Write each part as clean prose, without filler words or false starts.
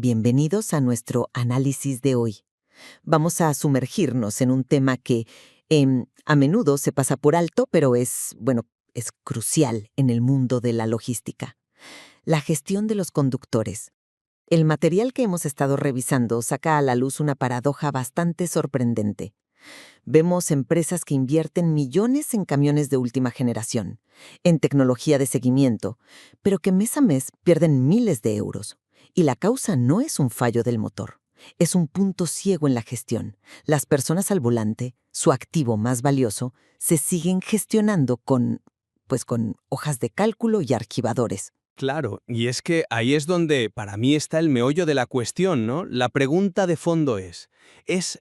Bienvenidos a nuestro análisis de hoy. Vamos a sumergirnos en un tema que a menudo se pasa por alto, pero es crucial en el mundo de la logística. La gestión de los conductores. El material que hemos estado revisando saca a la luz una paradoja bastante sorprendente. Vemos empresas que invierten millones en camiones de última generación, en tecnología de seguimiento, pero que mes a mes pierden miles de euros. Y la causa no es un fallo del motor, es un punto ciego en la gestión. Las personas al volante, su activo más valioso, se siguen gestionando con hojas de cálculo y archivadores. Claro, y es que ahí es donde para mí está el meollo de la cuestión, ¿no? La pregunta de fondo ¿es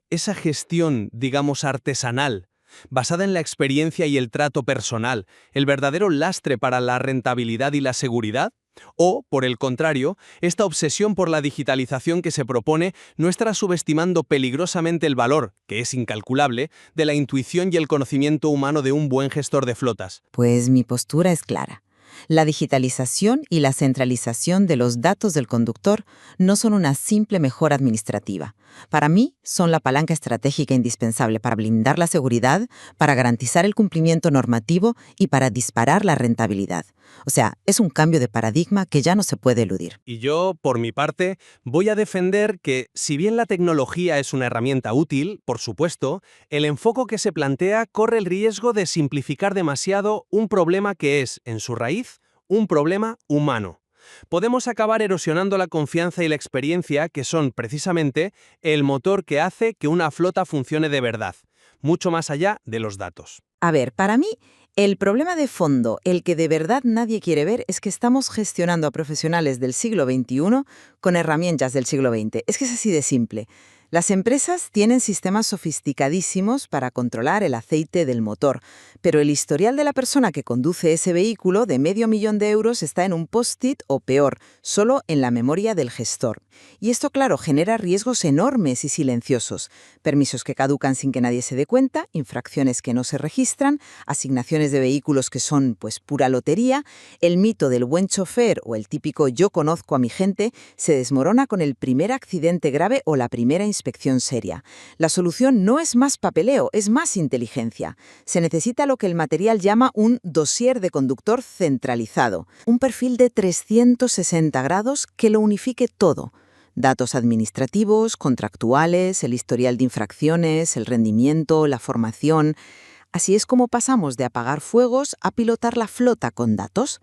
esa gestión, digamos, artesanal, basada en la experiencia y el trato personal, el verdadero lastre para la rentabilidad y la seguridad? O, por el contrario, esta obsesión por la digitalización que se propone no estará subestimando peligrosamente el valor, que es incalculable, de la intuición y el conocimiento humano de un buen gestor de flotas. Pues mi postura es clara. La digitalización y la centralización de los datos del conductor no son una simple mejora administrativa. Para mí, son la palanca estratégica indispensable para blindar la seguridad, para garantizar el cumplimiento normativo y para disparar la rentabilidad. O sea, es un cambio de paradigma que ya no se puede eludir. Y yo, por mi parte, voy a defender que, si bien la tecnología es una herramienta útil, por supuesto, el enfoque que se plantea corre el riesgo de simplificar demasiado un problema que es, en su raíz, un problema humano. Podemos acabar erosionando la confianza y la experiencia, que son, precisamente, el motor que hace que una flota funcione de verdad, mucho más allá de los datos. A ver, para mí, el problema de fondo, el que de verdad nadie quiere ver, es que estamos gestionando a profesionales del siglo XXI con herramientas del siglo XX. Es que es así de simple. Las empresas tienen sistemas sofisticadísimos para controlar el aceite del motor, pero el historial de la persona que conduce ese vehículo de $500,000 está en un post-it o peor, solo en la memoria del gestor. Y esto, claro, genera riesgos enormes y silenciosos. Permisos que caducan sin que nadie se dé cuenta, infracciones que no se registran, asignaciones de vehículos que son, pues, pura lotería. El mito del buen chofer o el típico "yo conozco a mi gente" se desmorona con el primer accidente grave o la primera inspección seria. La solución no es más papeleo, es más inteligencia. Se necesita lo que el material llama un dossier de conductor centralizado, un perfil de 360 grados que lo unifique todo. Datos administrativos, contractuales, el historial de infracciones, el rendimiento, la formación. Así es como pasamos de apagar fuegos a pilotar la flota con datos.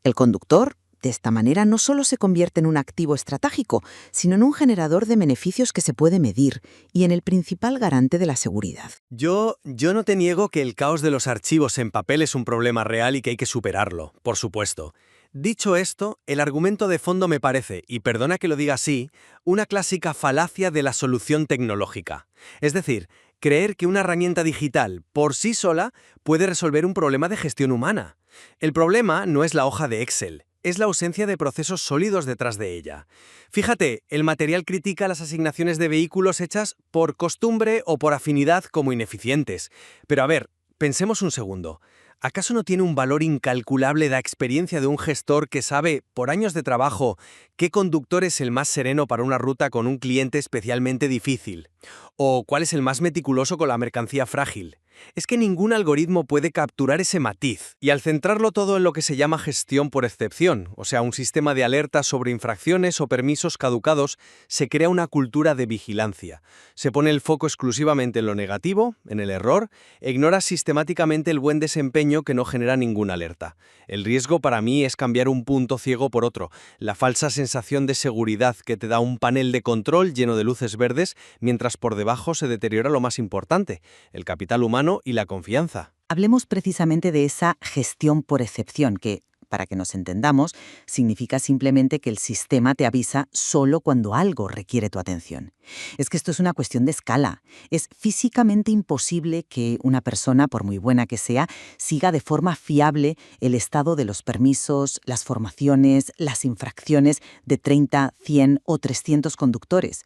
El conductor, de esta manera, no solo se convierte en un activo estratégico, sino en un generador de beneficios que se puede medir y en el principal garante de la seguridad. Yo no te niego que el caos de los archivos en papel es un problema real y que hay que superarlo, por supuesto. Dicho esto, el argumento de fondo me parece, y perdona que lo diga así, una clásica falacia de la solución tecnológica. Es decir, creer que una herramienta digital, por sí sola, puede resolver un problema de gestión humana. El problema no es la hoja de Excel, es la ausencia de procesos sólidos detrás de ella. Fíjate, el material critica las asignaciones de vehículos hechas por costumbre o por afinidad como ineficientes. Pero a ver, pensemos un segundo. ¿Acaso no tiene un valor incalculable la experiencia de un gestor que sabe, por años de trabajo, qué conductor es el más sereno para una ruta con un cliente especialmente difícil? ¿O cuál es el más meticuloso con la mercancía frágil? Es que ningún algoritmo puede capturar ese matiz, y al centrarlo todo en lo que se llama gestión por excepción, o sea, un sistema de alertas sobre infracciones o permisos caducados, se crea una cultura de vigilancia. Se pone el foco exclusivamente en lo negativo, en el error, e ignora sistemáticamente el buen desempeño que no genera ninguna alerta. El riesgo para mí es cambiar un punto ciego por otro, la falsa sensación de seguridad que te da un panel de control lleno de luces verdes, mientras por debajo se deteriora lo más importante, el capital humano y la confianza. Hablemos precisamente de esa gestión por excepción, que, para que nos entendamos, significa simplemente que el sistema te avisa solo cuando algo requiere tu atención. Es que esto es una cuestión de escala. Es físicamente imposible que una persona, por muy buena que sea, siga de forma fiable el estado de los permisos, las formaciones, las infracciones de 30, 100 o 300 conductores.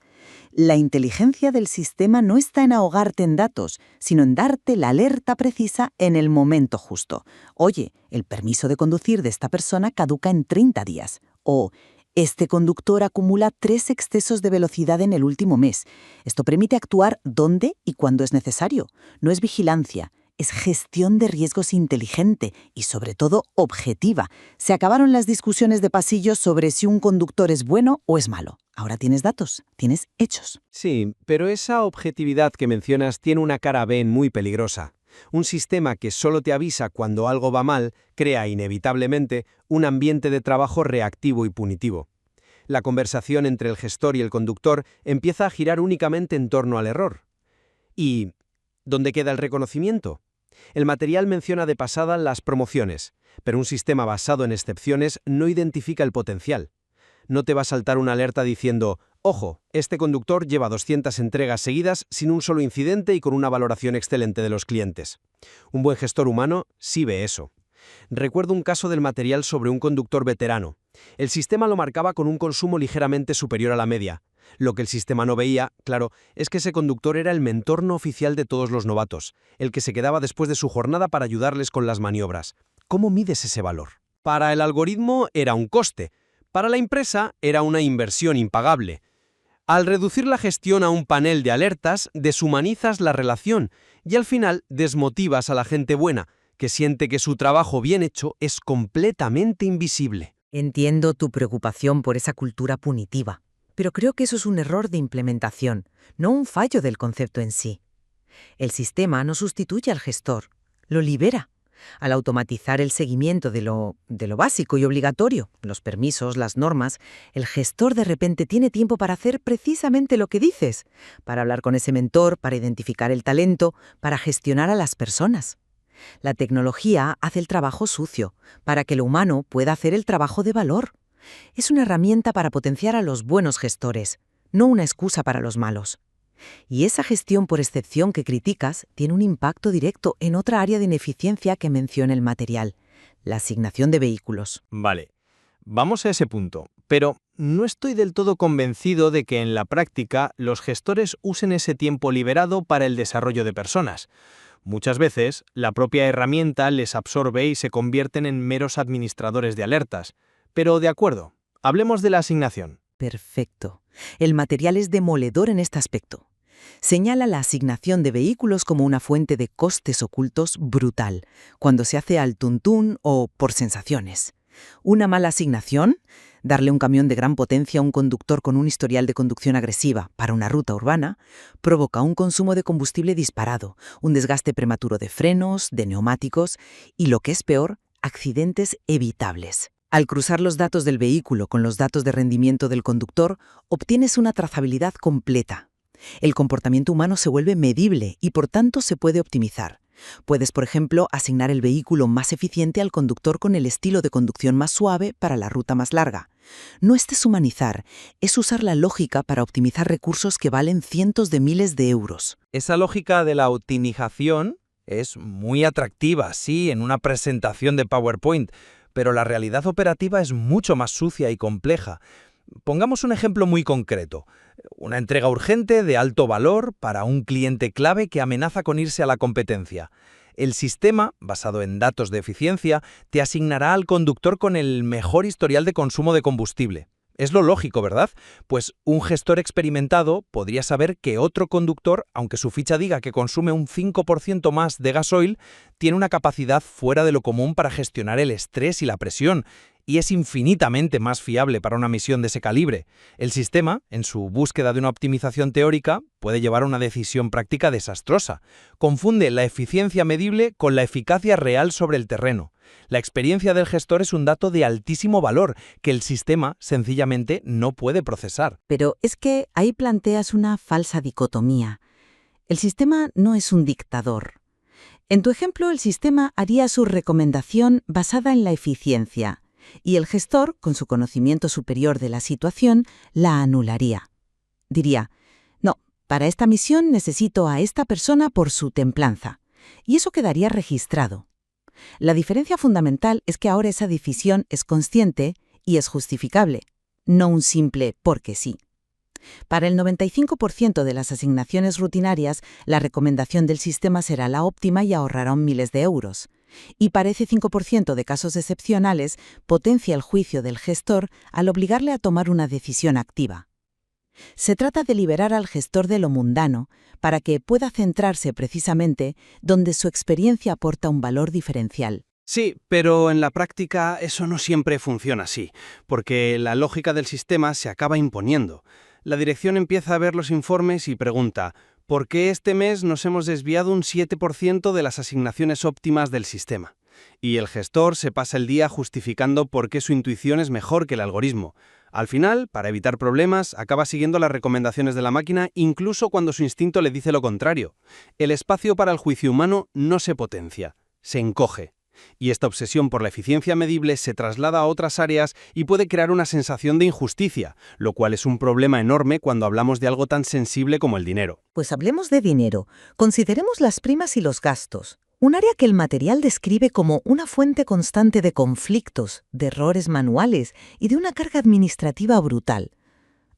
La inteligencia del sistema no está en ahogarte en datos, sino en darte la alerta precisa en el momento justo. Oye, el permiso de conducir de esta persona caduca en 30 días. O Este conductor acumula 3 excesos de velocidad en el último mes. Esto permite actuar donde y cuando es necesario. No es vigilancia, es gestión de riesgos inteligente y, sobre todo, objetiva. Se acabaron las discusiones de pasillo sobre si un conductor es bueno o es malo. Ahora tienes datos, tienes hechos. Sí, pero esa objetividad que mencionas tiene una cara B muy peligrosa. Un sistema que solo te avisa cuando algo va mal crea inevitablemente un ambiente de trabajo reactivo y punitivo. La conversación entre el gestor y el conductor empieza a girar únicamente en torno al error. ¿Y dónde queda el reconocimiento? El material menciona de pasada las promociones, pero un sistema basado en excepciones no identifica el potencial. No te va a saltar una alerta diciendo: «Ojo, este conductor lleva 200 entregas seguidas sin un solo incidente y con una valoración excelente de los clientes». Un buen gestor humano sí ve eso. Recuerdo un caso del material sobre un conductor veterano. El sistema lo marcaba con un consumo ligeramente superior a la media. Lo que el sistema no veía, claro, es que ese conductor era el mentor no oficial de todos los novatos, el que se quedaba después de su jornada para ayudarles con las maniobras. ¿Cómo mides ese valor? Para el algoritmo era un coste. Para la empresa era una inversión impagable. Al reducir la gestión a un panel de alertas, deshumanizas la relación y al final desmotivas a la gente buena, que siente que su trabajo bien hecho es completamente invisible. Entiendo tu preocupación por esa cultura punitiva, pero creo que eso es un error de implementación, no un fallo del concepto en sí. El sistema no sustituye al gestor, lo libera. Al automatizar el seguimiento de lo básico y obligatorio, los permisos, las normas, el gestor de repente tiene tiempo para hacer precisamente lo que dices, para hablar con ese mentor, para identificar el talento, para gestionar a las personas. La tecnología hace el trabajo sucio, para que lo humano pueda hacer el trabajo de valor. Es una herramienta para potenciar a los buenos gestores, no una excusa para los malos. Y esa gestión por excepción que criticas tiene un impacto directo en otra área de ineficiencia que menciona el material, la asignación de vehículos. Vale, vamos a ese punto, pero no estoy del todo convencido de que en la práctica los gestores usen ese tiempo liberado para el desarrollo de personas. Muchas veces, la propia herramienta les absorbe y se convierten en meros administradores de alertas. Pero de acuerdo, hablemos de la asignación. Perfecto. El material es demoledor en este aspecto. Señala la asignación de vehículos como una fuente de costes ocultos brutal, cuando se hace al tuntún o por sensaciones. Una mala asignación, darle un camión de gran potencia a un conductor con un historial de conducción agresiva para una ruta urbana, provoca un consumo de combustible disparado, un desgaste prematuro de frenos, de neumáticos y, lo que es peor, accidentes evitables. Al cruzar los datos del vehículo con los datos de rendimiento del conductor, obtienes una trazabilidad completa. El comportamiento humano se vuelve medible y, por tanto, se puede optimizar. Puedes, por ejemplo, asignar el vehículo más eficiente al conductor con el estilo de conducción más suave para la ruta más larga. No es deshumanizar, es usar la lógica para optimizar recursos que valen cientos de miles de euros. Esa lógica de la optimización es muy atractiva, sí, en una presentación de PowerPoint, pero la realidad operativa es mucho más sucia y compleja. Pongamos un ejemplo muy concreto. Una entrega urgente de alto valor para un cliente clave que amenaza con irse a la competencia. El sistema, basado en datos de eficiencia, te asignará al conductor con el mejor historial de consumo de combustible. Es lo lógico, ¿verdad? Pues un gestor experimentado podría saber que otro conductor, aunque su ficha diga que consume un 5% más de gasoil, tiene una capacidad fuera de lo común para gestionar el estrés y la presión, y es infinitamente más fiable para una misión de ese calibre. El sistema, en su búsqueda de una optimización teórica, puede llevar a una decisión práctica desastrosa. Confunde la eficiencia medible con la eficacia real sobre el terreno. La experiencia del gestor es un dato de altísimo valor que el sistema sencillamente no puede procesar. Pero es que ahí planteas una falsa dicotomía. El sistema no es un dictador. En tu ejemplo, el sistema haría su recomendación basada en la eficiencia, y el gestor, con su conocimiento superior de la situación, la anularía. Diría: no, para esta misión necesito a esta persona por su templanza. Y eso quedaría registrado. La diferencia fundamental es que ahora esa decisión es consciente y es justificable, no un simple porque sí. Para el 95% de las asignaciones rutinarias, la recomendación del sistema será la óptima y ahorrarán miles de euros. Y para ese 5% de casos excepcionales, potencia el juicio del gestor al obligarle a tomar una decisión activa. Se trata de liberar al gestor de lo mundano para que pueda centrarse precisamente donde su experiencia aporta un valor diferencial. Sí, pero en la práctica eso no siempre funciona así, porque la lógica del sistema se acaba imponiendo. La dirección empieza a ver los informes y pregunta, ¿por qué este mes nos hemos desviado un 7% de las asignaciones óptimas del sistema? Y el gestor se pasa el día justificando por qué su intuición es mejor que el algoritmo. Al final, para evitar problemas, acaba siguiendo las recomendaciones de la máquina incluso cuando su instinto le dice lo contrario. El espacio para el juicio humano no se potencia, se encoge. Y esta obsesión por la eficiencia medible se traslada a otras áreas y puede crear una sensación de injusticia, lo cual es un problema enorme cuando hablamos de algo tan sensible como el dinero. Pues hablemos de dinero. Consideremos las primas y los gastos. Un área que el material describe como una fuente constante de conflictos, de errores manuales y de una carga administrativa brutal.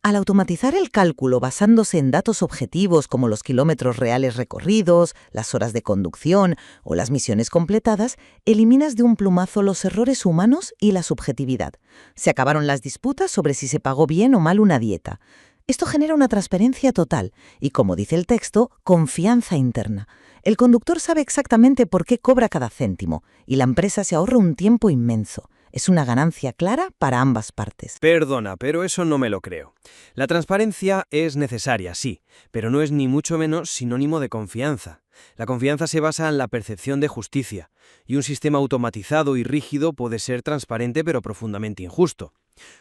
Al automatizar el cálculo basándose en datos objetivos como los kilómetros reales recorridos, las horas de conducción o las misiones completadas, eliminas de un plumazo los errores humanos y la subjetividad. Se acabaron las disputas sobre si se pagó bien o mal una dieta. Esto genera una transparencia total y, como dice el texto, confianza interna. El conductor sabe exactamente por qué cobra cada céntimo y la empresa se ahorra un tiempo inmenso. Es una ganancia clara para ambas partes. Perdona, pero eso no me lo creo. La transparencia es necesaria, sí, pero no es ni mucho menos sinónimo de confianza. La confianza se basa en la percepción de justicia, y un sistema automatizado y rígido puede ser transparente pero profundamente injusto.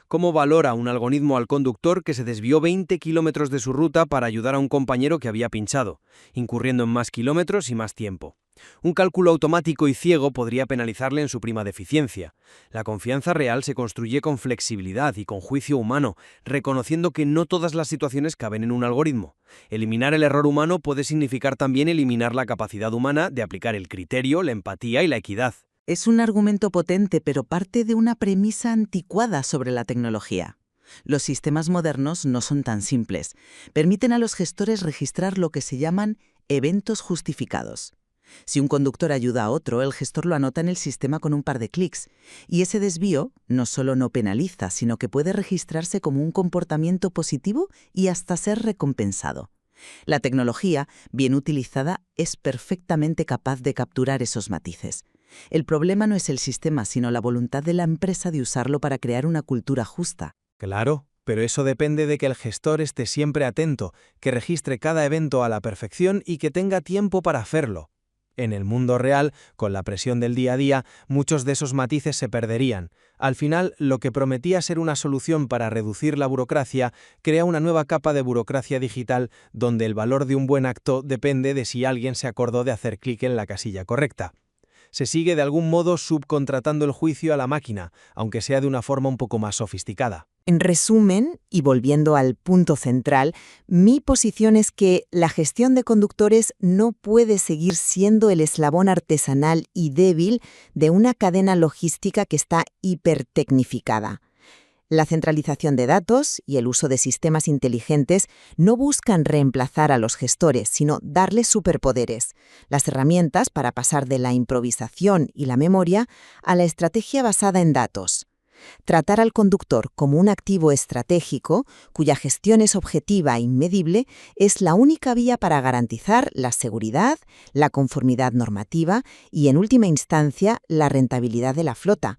¿Cómo valora un algoritmo al conductor que se desvió 20 kilómetros de su ruta para ayudar a un compañero que había pinchado, incurriendo en más kilómetros y más tiempo? Un cálculo automático y ciego podría penalizarle en su prima de eficiencia. La confianza real se construye con flexibilidad y con juicio humano, reconociendo que no todas las situaciones caben en un algoritmo. Eliminar el error humano puede significar también eliminar la capacidad humana de aplicar el criterio, la empatía y la equidad. Es un argumento potente, pero parte de una premisa anticuada sobre la tecnología. Los sistemas modernos no son tan simples. Permiten a los gestores registrar lo que se llaman eventos justificados. Si un conductor ayuda a otro, el gestor lo anota en el sistema con un par de clics. Y ese desvío no solo no penaliza, sino que puede registrarse como un comportamiento positivo y hasta ser recompensado. La tecnología, bien utilizada, es perfectamente capaz de capturar esos matices. El problema no es el sistema, sino la voluntad de la empresa de usarlo para crear una cultura justa. Claro, pero eso depende de que el gestor esté siempre atento, que registre cada evento a la perfección y que tenga tiempo para hacerlo. En el mundo real, con la presión del día a día, muchos de esos matices se perderían. Al final, lo que prometía ser una solución para reducir la burocracia, crea una nueva capa de burocracia digital donde el valor de un buen acto depende de si alguien se acordó de hacer clic en la casilla correcta. Se sigue de algún modo subcontratando el juicio a la máquina, aunque sea de una forma un poco más sofisticada. En resumen, y volviendo al punto central, mi posición es que la gestión de conductores no puede seguir siendo el eslabón artesanal y débil de una cadena logística que está hipertecnificada. La centralización de datos y el uso de sistemas inteligentes no buscan reemplazar a los gestores, sino darles superpoderes, las herramientas para pasar de la improvisación y la memoria a la estrategia basada en datos. Tratar al conductor como un activo estratégico, cuya gestión es objetiva e inmedible, es la única vía para garantizar la seguridad, la conformidad normativa y, en última instancia, la rentabilidad de la flota.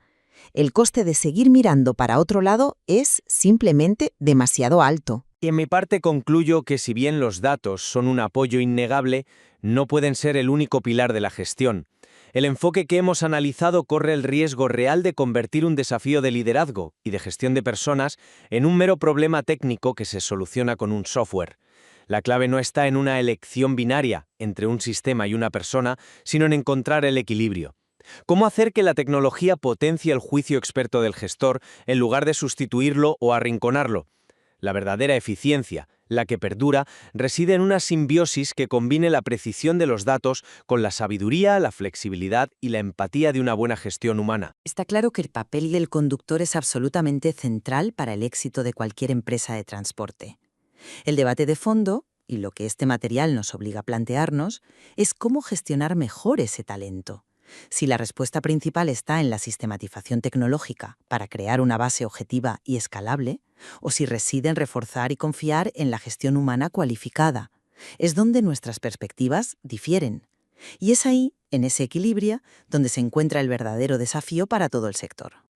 El coste de seguir mirando para otro lado es simplemente demasiado alto. Y en mi parte concluyo que si bien los datos son un apoyo innegable, no pueden ser el único pilar de la gestión. El enfoque que hemos analizado corre el riesgo real de convertir un desafío de liderazgo y de gestión de personas en un mero problema técnico que se soluciona con un software. La clave no está en una elección binaria entre un sistema y una persona, sino en encontrar el equilibrio. ¿Cómo hacer que la tecnología potencie el juicio experto del gestor en lugar de sustituirlo o arrinconarlo? La verdadera eficiencia, la que perdura, reside en una simbiosis que combine la precisión de los datos con la sabiduría, la flexibilidad y la empatía de una buena gestión humana. Está claro que el papel del conductor es absolutamente central para el éxito de cualquier empresa de transporte. El debate de fondo, y lo que este material nos obliga a plantearnos, es cómo gestionar mejor ese talento. Si la respuesta principal está en la sistematización tecnológica para crear una base objetiva y escalable, o si reside en reforzar y confiar en la gestión humana cualificada, es donde nuestras perspectivas difieren. Y es ahí, en ese equilibrio, donde se encuentra el verdadero desafío para todo el sector.